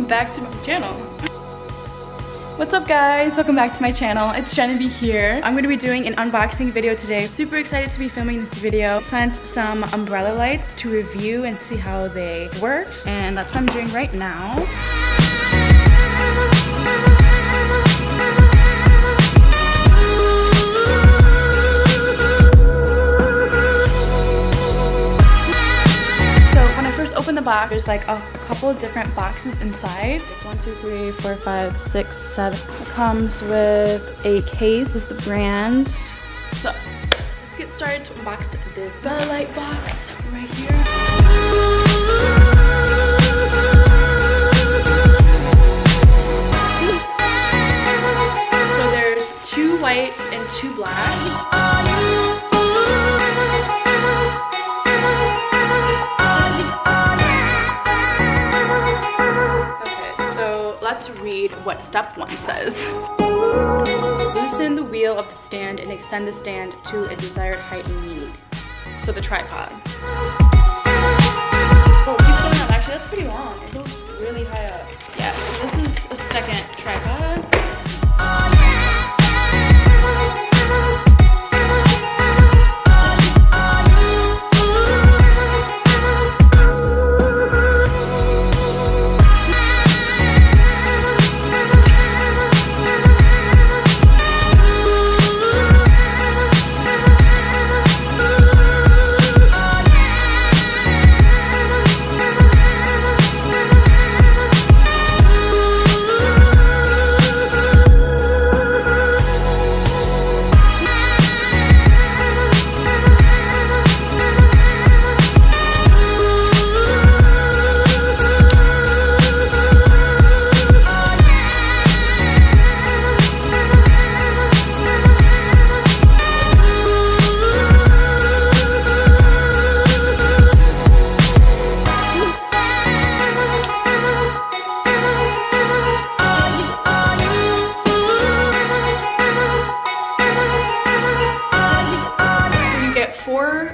back to my channel. What's up guys, welcome back to my channel. It's Jenavee here. I'm going to be doing an unboxing video today. Super excited to be filming this video. Sent some umbrella lights to review and see how they work, and that's what I'm doing right now. Open the box, there's like a couple of different boxes inside. 1, 2, 3, 4, 5, 6, 7. It comes with a case. This is the brand. So let's get started to unbox this umbrella light box right here. So there's 2 white and 2 black. Let's read what step 1 says. Loosen the wheel of the stand and extend the stand to a desired height you need. So the tripod. Oh, keep going up. Actually, that's pretty long. It goes really high up. Yeah, so this is a second tripod.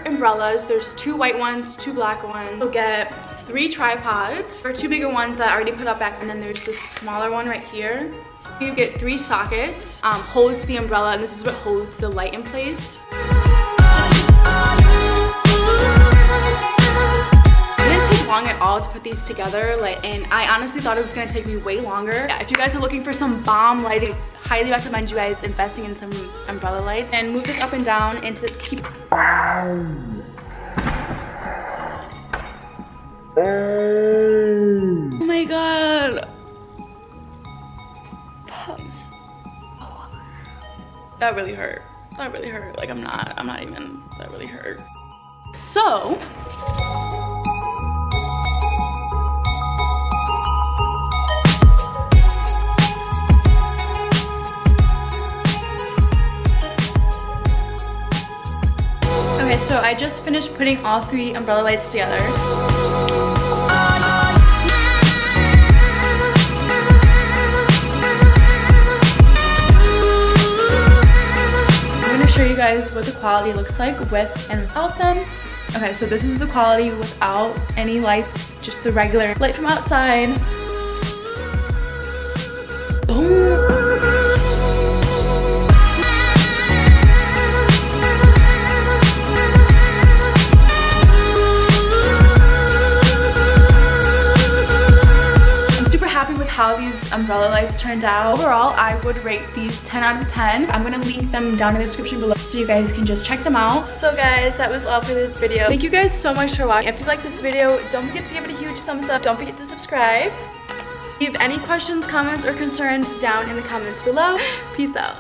Umbrellas. There's 2 white ones, 2 black ones. You'll get 3 tripods. There are 2 bigger ones that I already put up back, and then there's this smaller one right here. You get 3 sockets, holds the umbrella, and this is what holds the light in place. It didn't take long at all to put these together, and I honestly thought it was gonna take me way longer. Yeah, if you guys are looking for some bomb lighting, highly recommend you guys investing in some umbrella lights. And move this up and down and to keep. Oh my god. That really hurt. That really hurt. Like I'm not even, that really hurt. So so I just finished putting all 3 umbrella lights together. I'm going to show you guys what the quality looks like with and without them. Okay, so this is the quality without any lights, just the regular light from outside. Oh. How these umbrella lights turned out. Overall, I would rate these 10 out of 10. I'm gonna link them down in the description below so you guys can just check them out. So guys, that was all for this video. Thank you guys so much for watching. If you like this video, don't forget to give it a huge thumbs up. Don't forget to subscribe. Leave any questions, comments, or concerns down in the comments below. Peace out.